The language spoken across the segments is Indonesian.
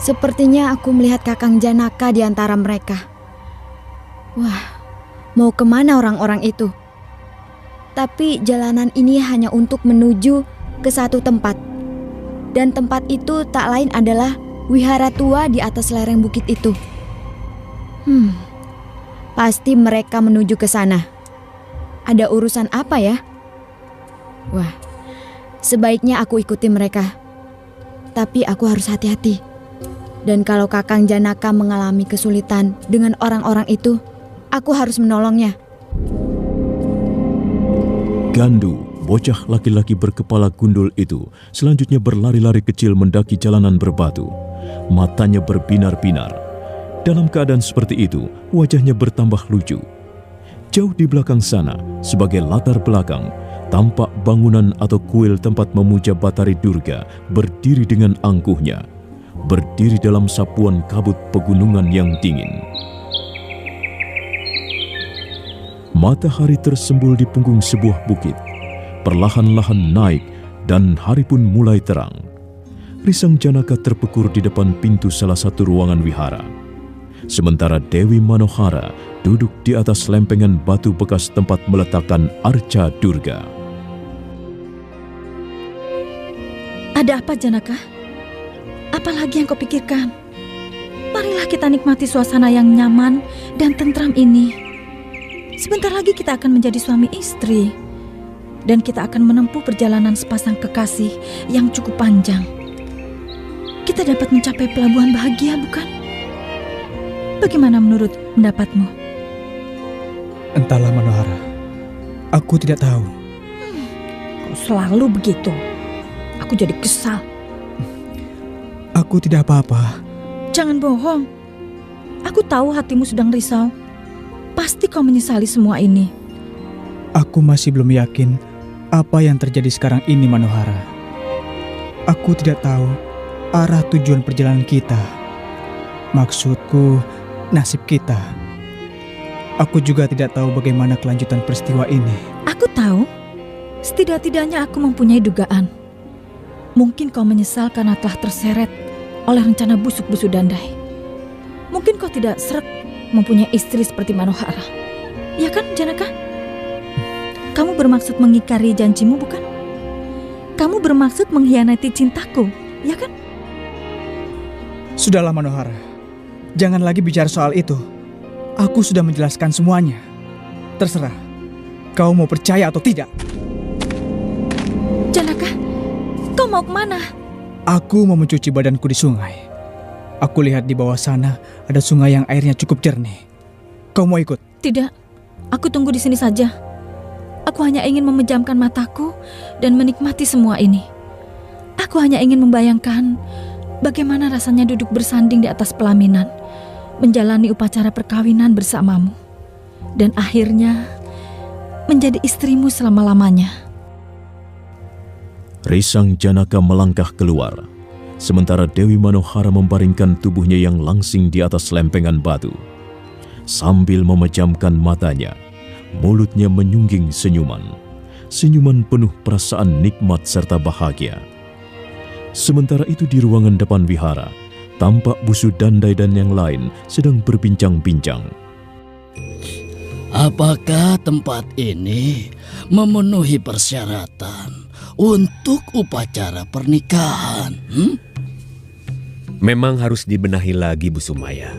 Sepertinya aku melihat Kakang Janaka di antara mereka. Wah, mau kemana orang-orang itu? Tapi jalanan ini hanya untuk menuju ke satu tempat. Dan tempat itu tak lain adalah wihara tua di atas lereng bukit itu. Pasti mereka menuju ke sana. Ada urusan apa ya? Wah, sebaiknya aku ikuti mereka. Tapi aku harus hati-hati. Dan kalau Kakang Janaka mengalami kesulitan dengan orang-orang itu, aku harus menolongnya. Gandu, bocah laki-laki berkepala gundul itu, selanjutnya berlari-lari kecil mendaki jalanan berbatu. Matanya berbinar-binar. Dalam keadaan seperti itu, wajahnya bertambah lucu. Jauh di belakang sana, sebagai latar belakang, tampak bangunan atau kuil tempat memuja Batari Durga berdiri dengan angkuhnya. Berdiri dalam sapuan kabut pegunungan yang dingin. Matahari tersembul di punggung sebuah bukit. Perlahan-lahan naik dan hari pun mulai terang. Risang Janaka terpekur di depan pintu salah satu ruangan wihara. Sementara Dewi Manohara duduk di atas lempengan batu bekas tempat meletakkan arca Durga. Ada apa, Janaka? Apalagi yang kau pikirkan? Marilah kita nikmati suasana yang nyaman dan tentram ini. Sebentar lagi kita akan menjadi suami istri. Dan kita akan menempuh perjalanan sepasang kekasih yang cukup panjang. Kita dapat mencapai pelabuhan bahagia, bukan? Bagaimana menurut pendapatmu? Entahlah, Manohara. Aku tidak tahu. Kau selalu begitu. Aku jadi kesal. Aku tidak apa-apa. Jangan bohong. Aku tahu hatimu sedang risau. Pasti kau menyesali semua ini. Aku masih belum yakin apa yang terjadi sekarang ini, Manohara. Aku tidak tahu arah tujuan perjalanan kita. Maksudku, nasib kita. Aku juga tidak tahu bagaimana kelanjutan peristiwa ini. Aku tahu. Setidak-tidaknya aku mempunyai dugaan. Mungkin kau menyesal karena telah terseret oleh rencana busuk Busu Dandai. Mungkin kau tidak seret mempunyai istri seperti Manohara. Ya kan, Janaka? Kamu bermaksud mengingkari janjimu, bukan? Kamu bermaksud mengkhianati cintaku, ya kan? Sudahlah, Manohara. Jangan lagi bicara soal itu. Aku sudah menjelaskan semuanya. Terserah. Kau mau percaya atau tidak? Janaka, kau mau kemana? Aku mau mencuci badanku di sungai. Aku lihat di bawah sana ada sungai yang airnya cukup jernih. Kau mau ikut? Tidak, aku tunggu di sini saja. Aku hanya ingin memejamkan mataku dan menikmati semua ini. Aku hanya ingin membayangkan bagaimana rasanya duduk bersanding di atas pelaminan, menjalani upacara perkawinan bersamamu, dan akhirnya menjadi istrimu selama-lamanya. Risang Janaka melangkah keluar, sementara Dewi Manohara membaringkan tubuhnya yang langsing di atas lempengan batu. Sambil memejamkan matanya, mulutnya menyungging senyuman. Senyuman penuh perasaan nikmat serta bahagia. Sementara itu di ruangan depan wihara, tampak Busu Dandai dan yang lain sedang berbincang-bincang. Apakah tempat ini memenuhi persyaratan untuk upacara pernikahan? Memang harus dibenahi lagi, Bu Sumaya.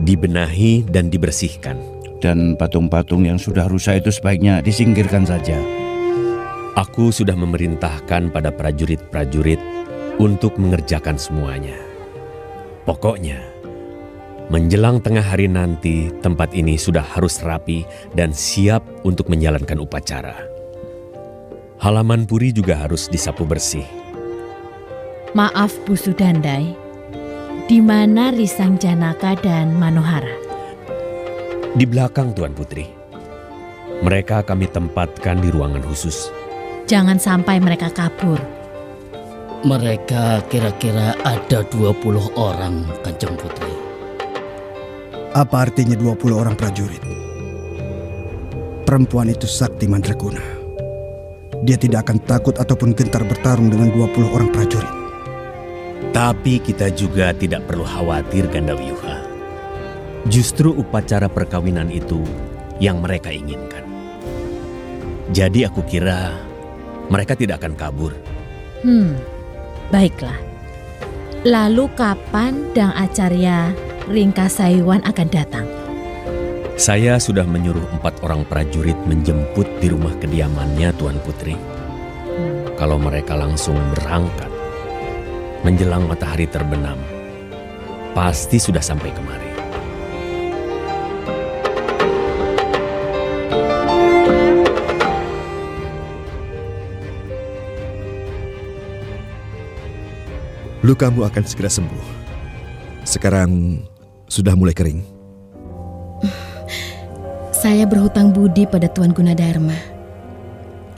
Dibenahi dan dibersihkan. Dan patung-patung yang sudah rusak itu sebaiknya disingkirkan saja. Aku sudah memerintahkan pada prajurit-prajurit untuk mengerjakan semuanya. Pokoknya, menjelang tengah hari nanti, tempat ini sudah harus rapi dan siap untuk menjalankan upacara. Halaman puri juga harus disapu bersih. Maaf, Busu Dandai. Di mana Risang Janaka dan Manohara? Di belakang, Tuan Putri. Mereka kami tempatkan di ruangan khusus. Jangan sampai mereka kabur. Mereka kira-kira ada 20 orang, Kanjeng Putri. Apa artinya 20 orang prajurit? Perempuan itu sakti mandraguna. Dia tidak akan takut ataupun gentar bertarung dengan 20 orang prajurit. Tapi kita juga tidak perlu khawatir, Gandawiyuha. Justru upacara perkawinan itu yang mereka inginkan. Jadi aku kira mereka tidak akan kabur. Baiklah. Lalu kapan Dang Acarya Ringkasaiwan akan datang? Saya sudah menyuruh 4 orang prajurit menjemput di rumah kediamannya, Tuan Putri. Kalau mereka langsung berangkat, menjelang matahari terbenam, pasti sudah sampai kemari. Lukamu akan segera sembuh. Sekarang sudah mulai kering. Saya berhutang budi pada Tuan Gunadarma.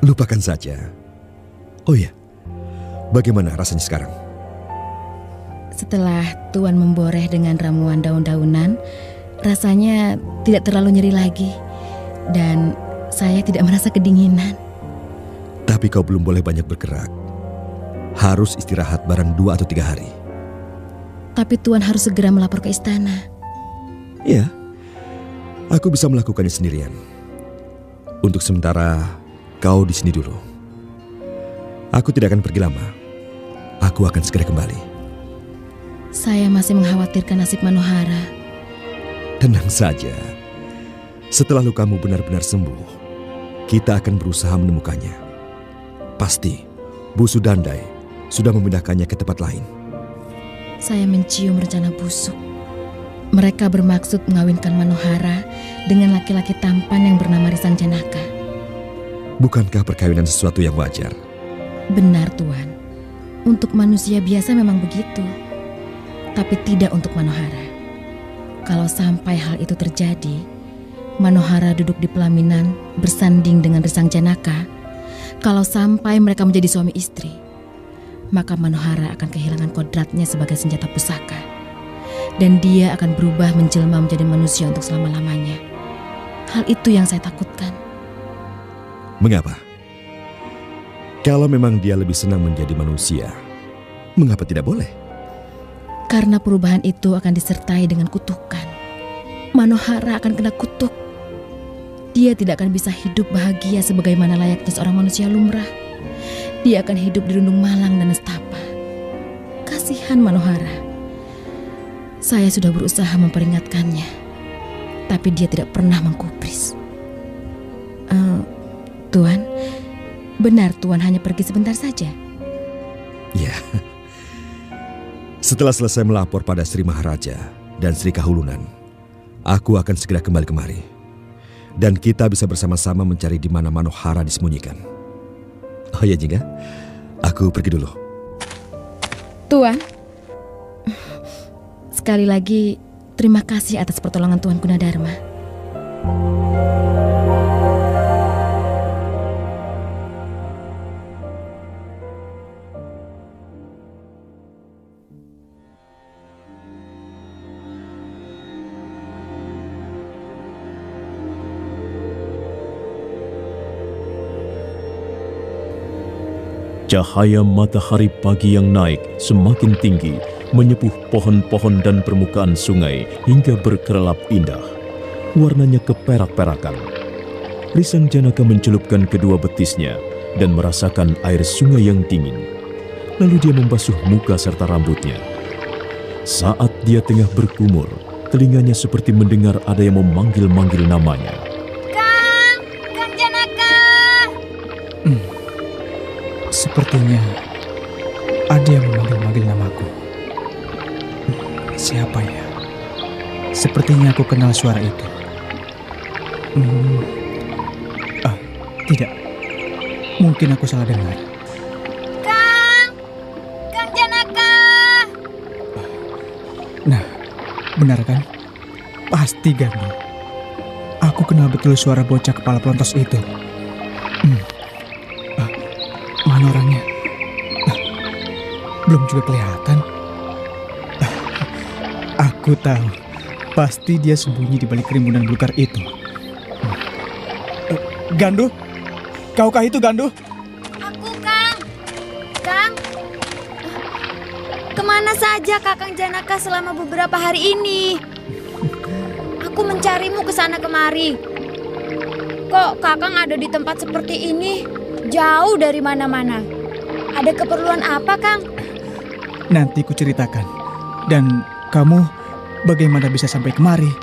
Lupakan saja. Oh ya, bagaimana rasanya sekarang? Setelah Tuan memboreh dengan ramuan daun-daunan, rasanya tidak terlalu nyeri lagi. Dan saya tidak merasa kedinginan. Tapi kau belum boleh banyak bergerak. Harus istirahat barang 2 atau 3 hari. Tapi Tuan harus segera melapor ke istana. Ya, aku bisa melakukannya sendirian. Untuk sementara, kau di sini dulu. Aku tidak akan pergi lama. Aku akan segera kembali. Saya masih mengkhawatirkan nasib Manohara. Tenang saja. Setelah lukamu benar-benar sembuh, kita akan berusaha menemukannya. Pasti, Busu Dandai sudah memindahkannya ke tempat lain. Saya mencium rencana busuk. Mereka bermaksud mengawinkan Manohara dengan laki-laki tampan yang bernama Risang Janaka. Bukankah perkawinan sesuatu yang wajar? Benar, Tuan. Untuk manusia biasa memang begitu. Tapi tidak untuk Manohara. Kalau sampai hal itu terjadi, Manohara duduk di pelaminan bersanding dengan Risang Janaka. Kalau sampai mereka menjadi suami istri, maka Manohara akan kehilangan kodratnya sebagai senjata pusaka. Dan dia akan berubah menjelma menjadi manusia untuk selama-lamanya. Hal itu yang saya takutkan. Mengapa? Kalau memang dia lebih senang menjadi manusia, mengapa tidak boleh? Karena perubahan itu akan disertai dengan kutukan. Manohara akan kena kutuk. Dia tidak akan bisa hidup bahagia sebagaimana layaknya seorang manusia lumrah. Dia akan hidup di rundung malang dan nestapa. Kasihan Manohara. Saya sudah berusaha memperingatkannya, tapi dia tidak pernah mengkupris. Tuan, benar Tuan hanya pergi sebentar saja? Ya. Setelah selesai melapor pada Sri Maharaja dan Sri Kahulunan, aku akan segera kembali kemari. Dan kita bisa bersama-sama mencari di mana Manohara disembunyikan. Oh ya, Jingga, aku pergi dulu. Tuan, sekali lagi terima kasih atas pertolongan Tuan Gunadarma. Cahaya matahari pagi yang naik semakin tinggi, menyepuh pohon-pohon dan permukaan sungai hingga berkelap indah. Warnanya keperak-perakan. Risang Janaka mencelupkan kedua betisnya dan merasakan air sungai yang dingin. Lalu dia membasuh muka serta rambutnya. Saat dia tengah berkumur, telinganya seperti mendengar ada yang memanggil-manggil namanya. Kang Janaka! Sepertinya ada yang memanggil-manggil namaku. Siapa ya? Sepertinya aku kenal suara itu. Tidak. Mungkin aku salah dengar. Kang Janaka! Nah, benar kan? Pasti Gandhi. Aku kenal betul suara bocah kepala pelontos itu. Mana orangnya? Belum juga kelihatan. Aku tahu. Pasti dia sembunyi di balik rimbunan belukar itu. Gandu? Kaukah itu, Gandu? Aku, Kang. Kang? Kemana Kemana saja Kakang Janaka selama beberapa hari ini? Aku mencarimu ke sana kemari. Kok Kakang ada di tempat seperti ini? Jauh dari mana-mana. Ada keperluan apa, Kang? Nanti ku ceritakan. Dan kamu bagaimana bisa sampai kemari?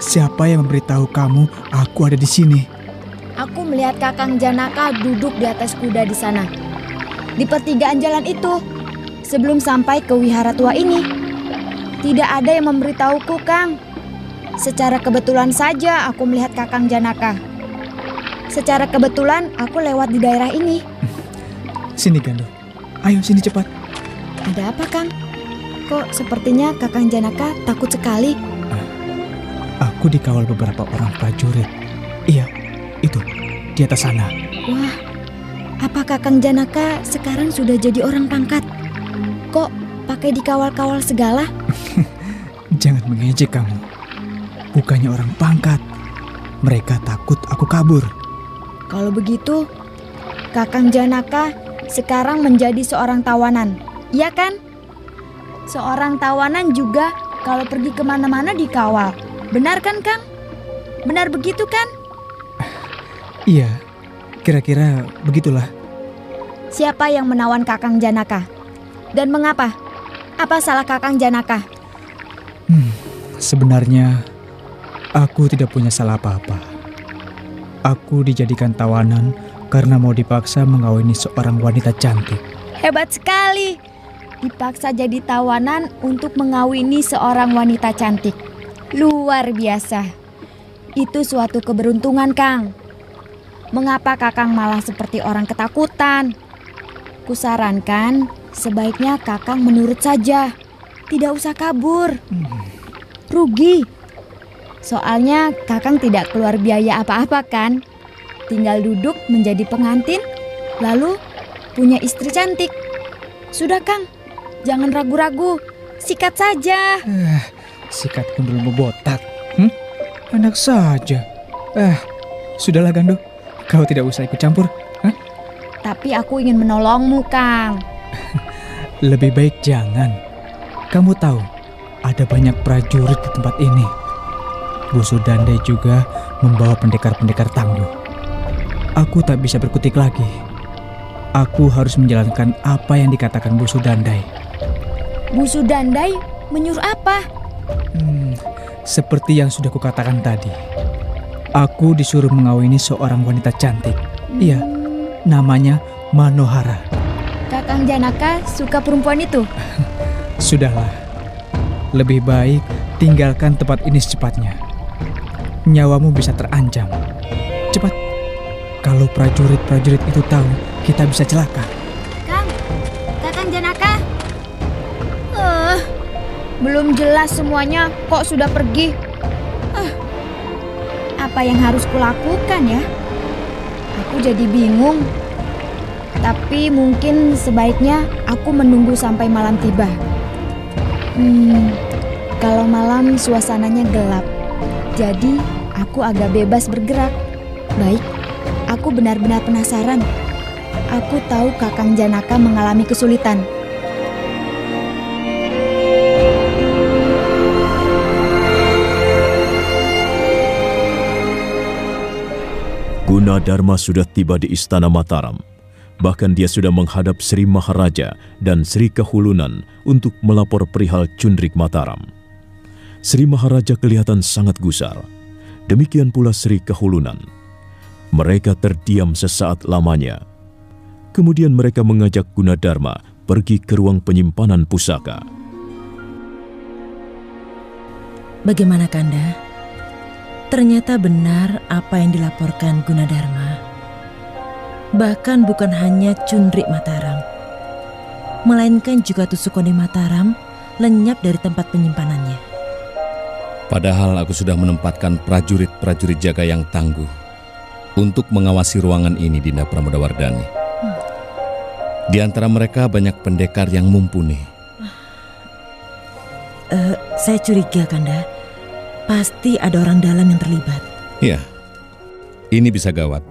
Siapa yang memberitahu kamu aku ada di sini? Aku melihat Kakang Janaka duduk di atas kuda di sana. Di pertigaan jalan itu, sebelum sampai ke wihara tua ini. Tidak ada yang memberitahuku, Kang. Secara kebetulan saja aku melihat Kakang Janaka. Secara kebetulan aku lewat di daerah ini. Sini Gandu, ayo sini cepat. Ada apa, Kang? Kok sepertinya Kakang Janaka takut sekali? Aku dikawal beberapa orang prajurit. Iya, itu, di atas sana. Wah, apa Kakang Janaka sekarang sudah jadi orang pangkat? Kok pakai dikawal-kawal segala? Jangan mengejek kamu. Bukannya orang pangkat. Mereka takut aku kabur. Kalau begitu, Kakang Janaka sekarang menjadi seorang tawanan, iya kan? Seorang tawanan juga kalau pergi kemana-mana dikawal. Benar kan, Kang? Benar begitu kan? Iya, kira-kira begitulah. Siapa yang menawan Kakang Janaka? Dan mengapa? Apa salah Kakang Janaka? Sebenarnya aku tidak punya salah apa-apa. Aku dijadikan tawanan karena mau dipaksa mengawini seorang wanita cantik. Hebat sekali. Dipaksa jadi tawanan untuk mengawini seorang wanita cantik. Luar biasa. Itu suatu keberuntungan, Kang. Mengapa Kakang malah seperti orang ketakutan? Kusarankan sebaiknya Kakang menurut saja. Tidak usah kabur. Rugi. Soalnya Kakang tidak keluar biaya apa-apa kan? Tinggal duduk menjadi pengantin, lalu punya istri cantik. Sudah, Kang. Jangan ragu-ragu. Sikat saja. Sikat gundul botak. Enak saja. Sudahlah Gandu. Kau tidak usah ikut campur. Tapi aku ingin menolongmu, Kang. Lebih baik jangan. Kamu tahu, ada banyak prajurit di tempat ini. Bu Sudandai juga membawa pendekar-pendekar tangguh. Aku tak bisa berkutik lagi. Aku harus menjalankan apa yang dikatakan Bu Sudandai. Bu Sudandai menyuruh apa? Seperti yang sudah kukatakan tadi. Aku disuruh mengawini seorang wanita cantik. Iya, namanya Manohara. Kakang Janaka suka perempuan itu? Sudahlah. Lebih baik tinggalkan tempat ini secepatnya. Nyawamu bisa terancam. Cepat. Kalau prajurit-prajurit itu tahu, kita bisa celaka. Kakang Janaka. Belum jelas semuanya, kok sudah pergi? Apa yang harus kulakukan ya? Aku jadi bingung. Tapi mungkin sebaiknya aku menunggu sampai malam tiba. Kalau malam suasananya gelap, jadi aku agak bebas bergerak. Baik, aku benar-benar penasaran. Aku tahu Kakang Janaka mengalami kesulitan. Gunadarma sudah tiba di Istana Mataram. Bahkan dia sudah menghadap Sri Maharaja dan Sri Kahulunan untuk melapor perihal Cundrik Mataram. Sri Maharaja kelihatan sangat gusar. Demikian pula Sri Kahulunan. Mereka terdiam sesaat lamanya. Kemudian mereka mengajak Gunadarma pergi ke ruang penyimpanan pusaka. Bagaimana, Kanda? Ternyata benar apa yang dilaporkan Gunadarma. Bahkan bukan hanya Cundrik Mataram, melainkan juga Tusukoni Mataram lenyap dari tempat penyimpanannya. Padahal aku sudah menempatkan prajurit-prajurit jaga yang tangguh untuk mengawasi ruangan ini, Dinda Pramodawardhani. Di antara mereka banyak pendekar yang mumpuni. Saya curiga, Kanda. Pasti ada orang dalam yang terlibat. Ya, ini bisa gawat.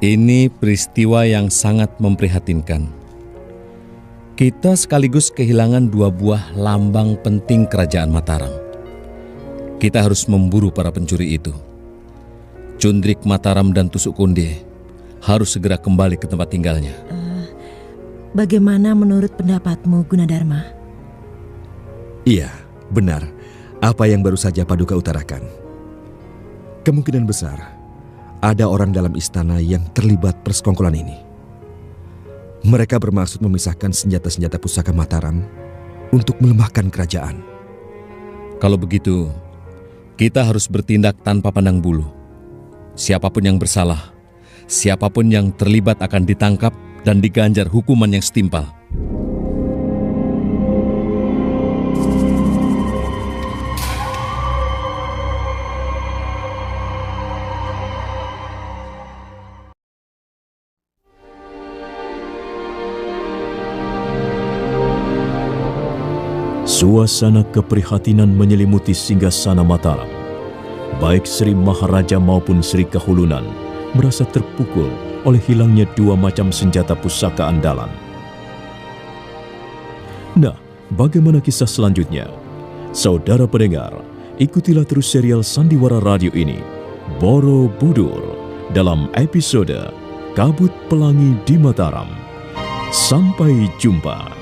Ini peristiwa yang sangat memprihatinkan. Kita sekaligus kehilangan dua buah lambang penting kerajaan Mataram. Kita harus memburu para pencuri itu. Cundrik Mataram dan Tusuk Konde harus segera kembali ke tempat tinggalnya. Bagaimana menurut pendapatmu, Gunadarma? Iya, benar. Apa yang baru saja Paduka utarakan. Kemungkinan besar ada orang dalam istana yang terlibat persekongkolan ini. Mereka bermaksud memisahkan senjata-senjata pusaka Mataram untuk melemahkan kerajaan. Kalau begitu, kita harus bertindak tanpa pandang bulu. Siapapun yang bersalah, siapapun yang terlibat akan ditangkap dan diganjar hukuman yang setimpal. Suasana keprihatinan menyelimuti singgasana Mataram. Baik Sri Maharaja maupun Sri Kahulunan merasa terpukul oleh hilangnya dua macam senjata pusaka andalan. Nah, bagaimana kisah selanjutnya? Saudara pendengar, ikutilah terus serial Sandiwara Radio ini, Borobudur, dalam episode Kabut Pelangi di Mataram. Sampai jumpa.